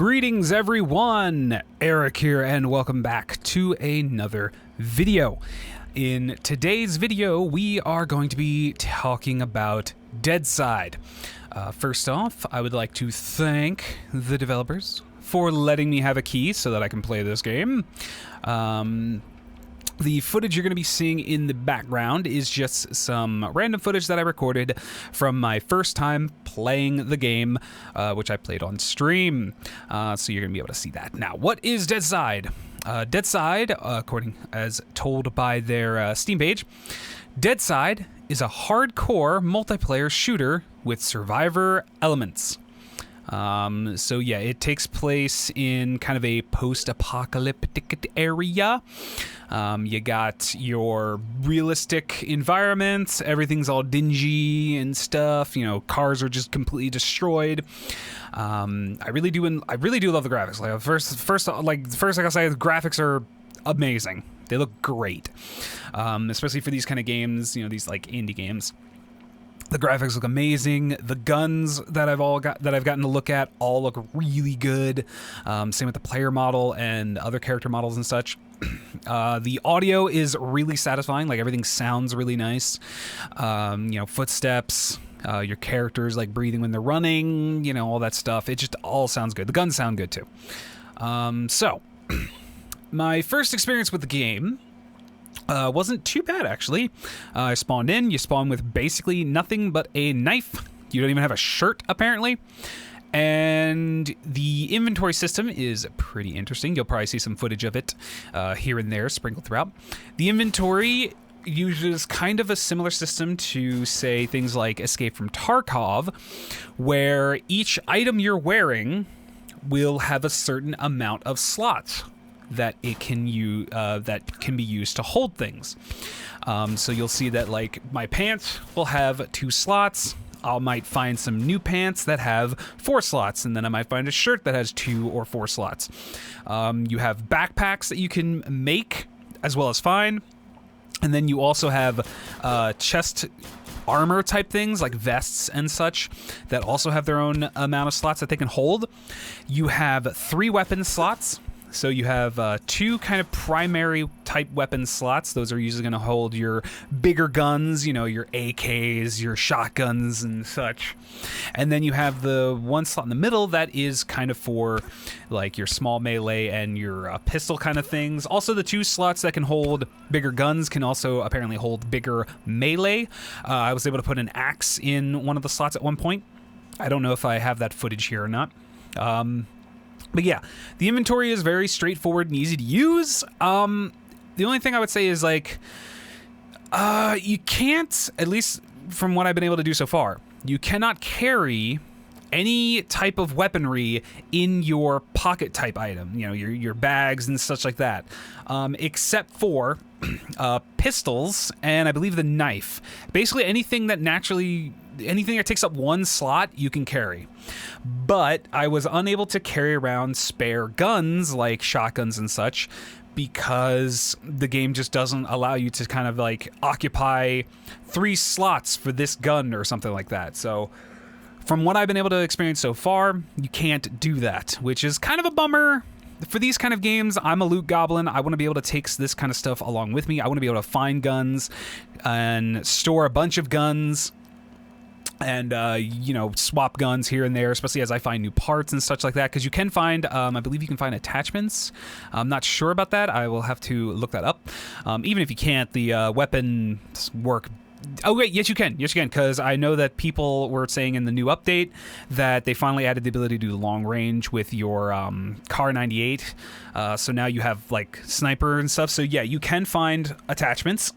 Greetings everyone, Eric here, and welcome back to another video. In today's video, we are going to be talking about Deadside. First off, I would like to thank the developers for letting me have a key so that I can play this game. The footage you're going to be seeing in the background is just some random footage that I recorded from my first time playing the game, which I played on stream. So you're going to be able to see that. Now, what is Deadside? Deadside, according as told by their Steam page, Deadside is a hardcore multiplayer shooter with survivor elements. So yeah, it takes place in kind of a post-apocalyptic area. You got your realistic environments, everything's all dingy and stuff, you know, cars are just completely destroyed. I really do love the graphics. Like first I gotta say, the graphics are amazing. They look great. Especially for these kind of games, you know, these like indie games. The graphics look amazing. The guns that I've gotten to look at all look really good. Same with the player model and other character models and such. The audio is really satisfying. Like everything sounds really nice. You know, footsteps, your characters like breathing when they're running, you know, all that stuff. It just all sounds good. The guns sound good too. So my first experience with the game wasn't too bad, actually. I spawned in. You spawn with basically nothing but a knife. You don't even have a shirt, apparently. And the inventory system is pretty interesting. You'll probably see some footage of it here and there sprinkled throughout. The inventory uses kind of a similar system to, say, things like Escape from Tarkov, where each item you're wearing will have a certain amount of slots that it can be used to hold things. So you'll see that, like, my pants will have 2 slots. I might find some new pants that have 4 slots, and then I might find a shirt that has 2 or 4 slots. You have backpacks that you can make as well as find, and then you also have chest armor type things like vests and such that also have their own amount of slots that they can hold. You have 3 weapon slots. So you have 2 kind of primary type weapon slots. Those are usually going to hold your bigger guns, you know, your AKs, your shotguns and such. And then you have the 1 slot in the middle that is kind of for like your small melee and your pistol kind of things. Also, the 2 slots that can hold bigger guns can also apparently hold bigger melee. I was able to put an axe in one of the slots at one point. I don't know if I have that footage here or not. But yeah, the inventory is very straightforward and easy to use. The only thing I would say is, like, you can't, at least from what I've been able to do so far, you cannot carry any type of weaponry in your pocket type item, you know, your bags and such like that, except for pistols and I believe the knife. Basically anything that takes up 1 slot you can carry. But I was unable to carry around spare guns like shotguns and such because the game just doesn't allow you to kind of like occupy 3 slots for this gun or something like that. So from what I've been able to experience so far, you can't do that, which is kind of a bummer. For these kind of games, I'm a loot goblin. I want to be able to take this kind of stuff along with me. I want to be able to find guns and store a bunch of guns and, you know, swap guns here and there, especially as I find new parts and such like that, because you can find, I believe you can find attachments. I'm not sure about that. I will have to look that up. Even if you can't, the weapons work. Oh, wait, yes, you can. Yes, you can, because I know that people were saying in the new update that they finally added the ability to do long range with your Car 98. So now you have, like, sniper and stuff. So, yeah, you can find attachments.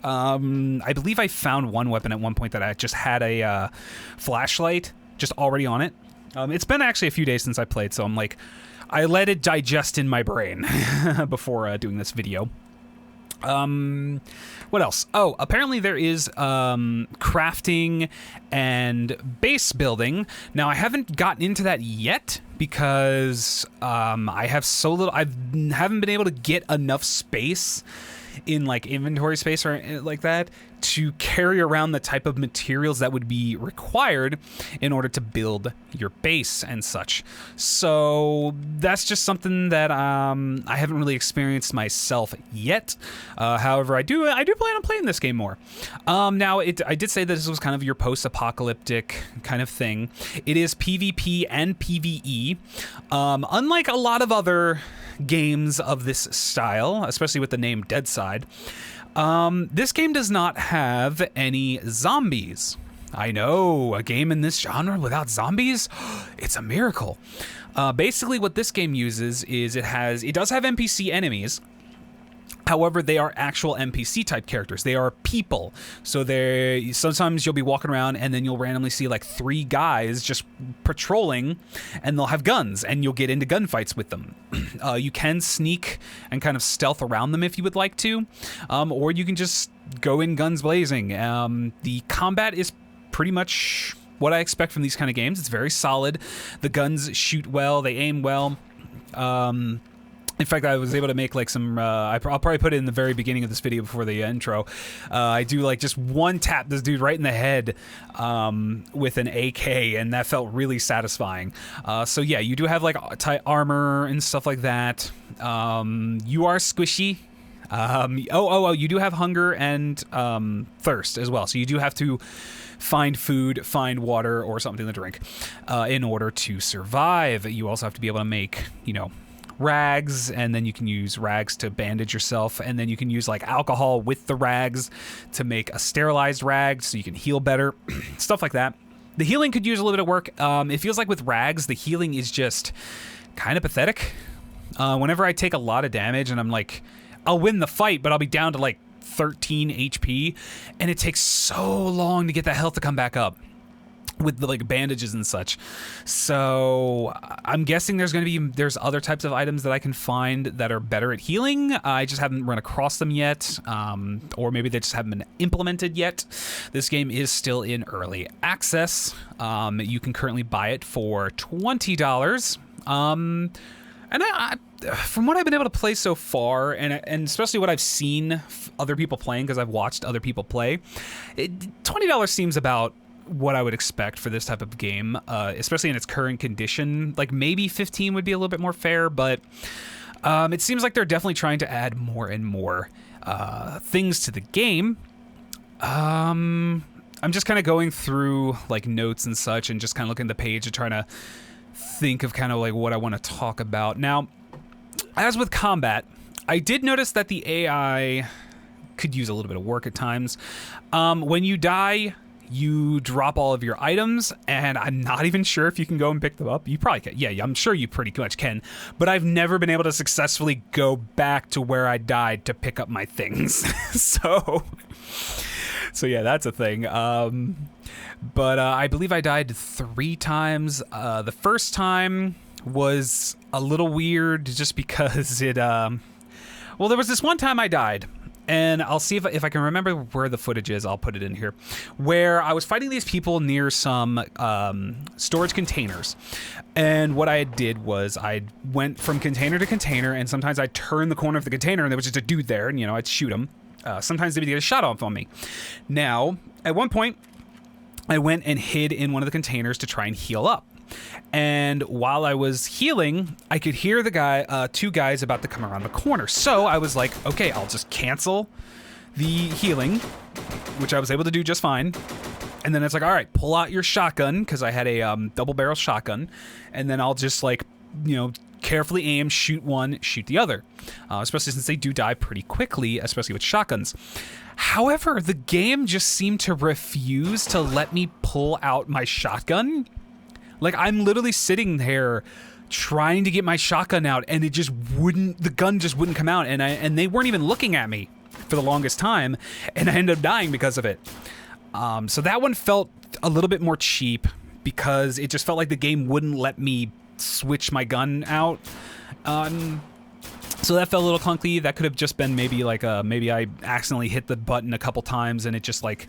I believe I found one weapon at one point that I just had a flashlight just already on it. It's been actually a few days since I played, so I'm like, I let it digest in my brain before doing this video. What else? Oh, apparently there is crafting and base building. Now, I haven't gotten into that yet because I have so little. I haven't been able to get enough space in like inventory space or like that to carry around the type of materials that would be required in order to build your base and such. So that's just something that I haven't really experienced myself yet. However, I do plan on playing this game more. Now, I did say that this was kind of your post-apocalyptic kind of thing. It is PvP and PvE. Unlike a lot of other games of this style, especially with the name Deadside, this game does not have any zombies. I know, a game in this genre without zombies? It's a miracle. Basically, what this game uses is it does have NPC enemies. However, they are actual NPC type characters. They are people. So sometimes you'll be walking around and then you'll randomly see like 3 guys just patrolling, and they'll have guns, and you'll get into gunfights with them. You can sneak and kind of stealth around them if you would like to, or you can just go in guns blazing. The combat is pretty much what I expect from these kind of games. It's very solid. The guns shoot well. They aim well. In fact, I was able to make like some, I'll probably put it in the very beginning of this video before the intro. I do like just one tap this dude right in the head with an AK, and that felt really satisfying. So yeah, you do have like armor and stuff like that. You are squishy. You do have hunger and thirst as well. So you do have to find food, find water, or something to drink in order to survive. You also have to be able to make, rags, and then you can use rags to bandage yourself, and then you can use like alcohol with the rags to make a sterilized rag so you can heal better. Stuff like that. The healing could use a little bit of work. It feels like with rags, the healing is just kind of pathetic. Whenever I take a lot of damage and I'm like, I'll win the fight, but I'll be down to like 13 HP, and it takes so long to get that health to come back up with the like bandages and such. So I'm guessing there's other types of items that I can find that are better at healing. I just haven't run across them yet, or maybe they just haven't been implemented yet. This game is still in early access. You can currently buy it for $20. And from what I've been able to play so far, and especially what I've seen other people playing, because I've watched other people play, $20 seems about what I would expect for this type of game, especially in its current condition. Like maybe 15 would be a little bit more fair, but it seems like they're definitely trying to add more and more things to the game. I'm just kind of going through like notes and such, and just kind of looking at the page and trying to think of kind of like what I want to talk about. Now, as with combat, I did notice that the AI could use a little bit of work at times. When you die, you drop all of your items, and I'm not even sure if you can go and pick them up. You probably can. Yeah, I'm sure you pretty much can. But I've never been able to successfully go back to where I died to pick up my things. So yeah, that's a thing. But I believe I died 3 times. The first time was a little weird just because it... there was this one time I died. And I'll see if I can remember where the footage is. I'll put it in here. Where I was fighting these people near some storage containers. And what I did was I went from container to container, and sometimes I'd turn the corner of the container and there was just a dude there, and I'd shoot him. Sometimes they'd get a shot off on me. Now, at one point, I went and hid in one of the containers to try and heal up. And while I was healing, I could hear the 2 guys about to come around the corner. So I was like, okay, I'll just cancel the healing, which I was able to do just fine. And then it's like, all right, pull out your shotgun, because I had a double barrel shotgun. And then I'll just like, carefully aim, shoot one, shoot the other. Especially since they do die pretty quickly, especially with shotguns. However, the game just seemed to refuse to let me pull out my shotgun. Like, I'm literally sitting there trying to get my shotgun out, and the gun just wouldn't come out, and they weren't even looking at me for the longest time, and I ended up dying because of it. So that one felt a little bit more cheap, because it just felt like the game wouldn't let me switch my gun out. So that felt a little clunky. That could have just been maybe like maybe I accidentally hit the button a couple times and it just like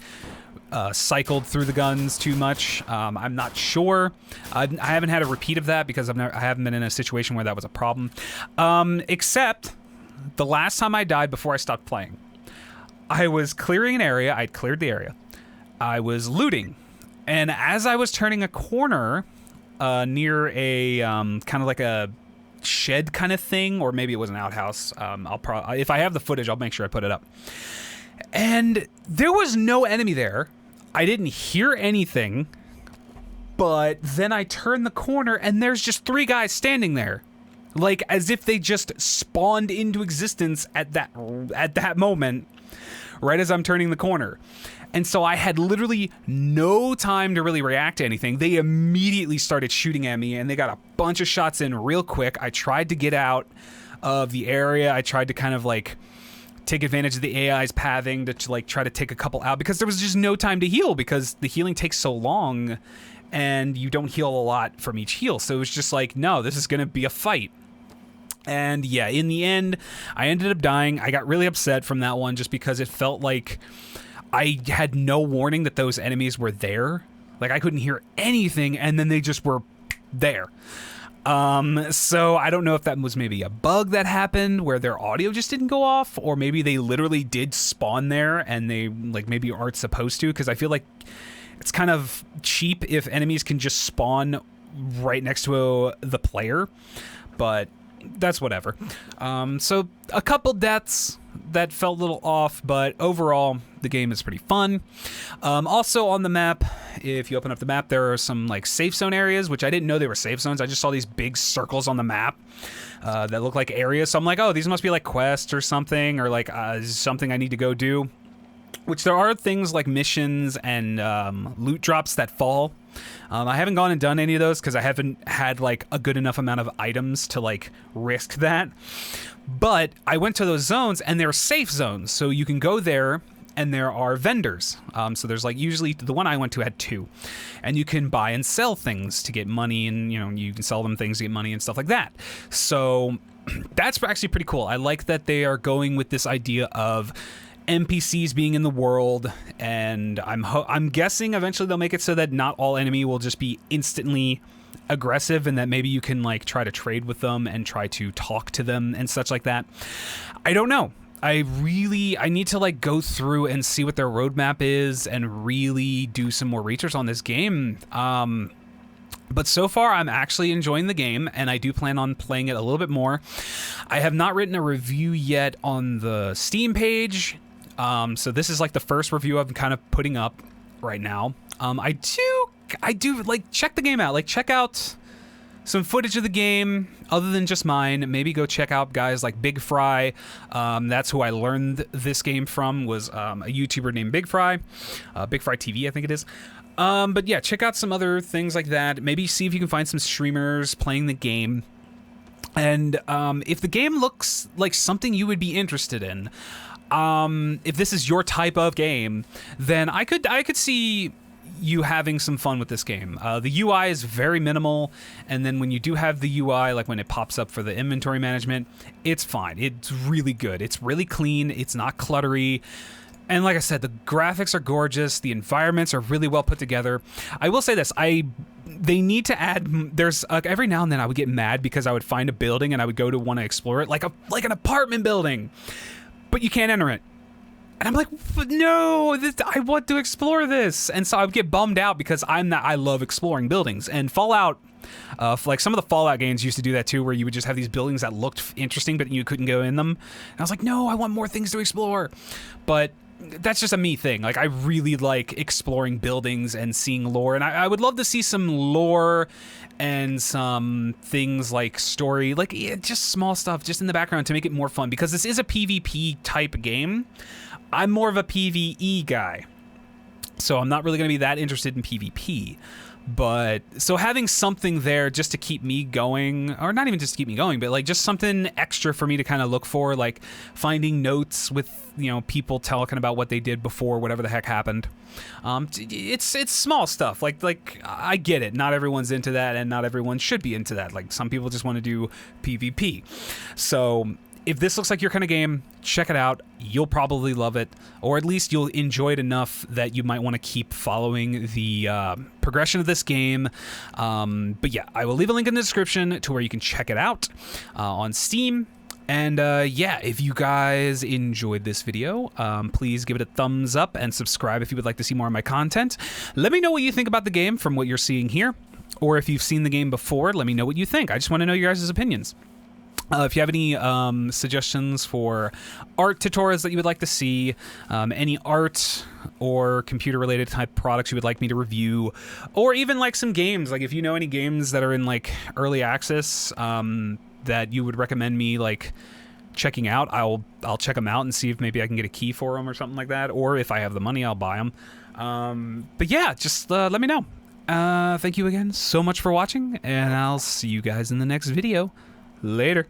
cycled through the guns too much. I'm not sure. I haven't had a repeat of that because I haven't been in a situation where that was a problem. Except the last time I died before I stopped playing, I was clearing an area. I'd cleared the area. I was looting. And as I was turning a corner near a kind of like a shed kind of thing, or maybe it was an outhouse. If I have the footage, I'll make sure I put it up. And there was no enemy there. I didn't hear anything. But then I turn the corner and there's just 3 guys standing there. Like as if they just spawned into existence at that moment, right as I'm turning the corner. And so I had literally no time to really react to anything. They immediately started shooting at me and they got a bunch of shots in real quick. I tried to get out of the area. I tried to kind of like take advantage of the AI's pathing to like try to take a couple out because there was just no time to heal because the healing takes so long and you don't heal a lot from each heal. So it was just like, no, this is going to be a fight. And yeah, in the end, I ended up dying. I got really upset from that one just because it felt like I had no warning that those enemies were there. Like I couldn't hear anything and then they just were there. So I don't know if that was maybe a bug that happened where their audio just didn't go off, or maybe they literally did spawn there and they like maybe aren't supposed to, because I feel like it's kind of cheap if enemies can just spawn right next to the player, but that's whatever. So a couple deaths that felt a little off, but overall the game is pretty fun. Also on the map, if you open up the map, there are some like safe zone areas, which I didn't know they were safe zones. I just saw these big circles on the map that look like areas. So I'm like, oh, these must be like quests or something, or like something I need to go do. Which there are things like missions and loot drops that fall. I haven't gone and done any of those because I haven't had like a good enough amount of items to like risk that. But I went to those zones and they're safe zones, so you can go there and there are vendors. So there's like usually the one I went to had 2, and you can buy and sell things to get money, and you know you can sell them things to get money and stuff like that. So that's actually pretty cool. I like that they are going with this idea of NPCs being in the world, and I'm guessing eventually they'll make it so that not all enemy will just be instantly aggressive, and that maybe you can like try to trade with them and try to talk to them and such like that. I don't know. I need to like go through and see what their roadmap is and really do some more research on this game. But so far, I'm actually enjoying the game, and I do plan on playing it a little bit more. I have not written a review yet on the Steam page, so this is like the first review I'm kind of putting up right now. I do like check the game out, like check out some footage of the game other than just mine. Maybe go check out guys like Big Fry. That's who I learned this game from, was a YouTuber named Big Fry. Big Fry TV, I think it is. But yeah, check out some other things like that. Maybe see if you can find some streamers playing the game. And if the game looks like something you would be interested in, if this is your type of game, then I could see you having some fun with this game. The UI is very minimal, and then when you do have the UI, like when it pops up for the inventory management, it's fine. It's really good. It's really clean. It's not cluttery. And like I said, the graphics are gorgeous. The environments are really well put together. I will say this. They need to add, there's every now and then I would get mad because I would find a building and I would go to want to explore it, like an apartment building, but you can't enter it. And I'm like, no, I want to explore this. And so I would get bummed out because I love exploring buildings. And Fallout, like some of the Fallout games used to do that too, where you would just have these buildings that looked interesting, but you couldn't go in them. And I was like, no, I want more things to explore. But that's just a me thing. Like, I really like exploring buildings and seeing lore. And I would love to see some lore and some things like story, like just small stuff just in the background to make it more fun, because this is a PvP type game. I'm more of a PvE guy, so I'm not really going to be that interested in PvP. But so having something there just to keep me going, or not even just to keep me going, but like just something extra for me to kind of look for, like finding notes with, you know, people talking about what they did before whatever the heck happened. It's small stuff. Like I get it. Not everyone's into that, and not everyone should be into that. Like some people just want to do PvP. So if this looks like your kind of game, check it out. You'll probably love it, or at least you'll enjoy it enough that you might want to keep following the progression of this game. But yeah, I will leave a link in the description to where you can check it out on Steam. And yeah, if you guys enjoyed this video, please give it a thumbs up and subscribe if you would like to see more of my content. Let me know what you think about the game from what you're seeing here. Or if you've seen the game before, let me know what you think. I just want to know your guys' opinions. If you have any suggestions for art tutorials that you would like to see, any art or computer-related type products you would like me to review, or even like some games, like if you know any games that are in like early access that you would recommend me like checking out, I'll check them out and see if maybe I can get a key for them or something like that, or if I have the money, I'll buy them. But yeah, just let me know. Thank you again so much for watching, and I'll see you guys in the next video. Later.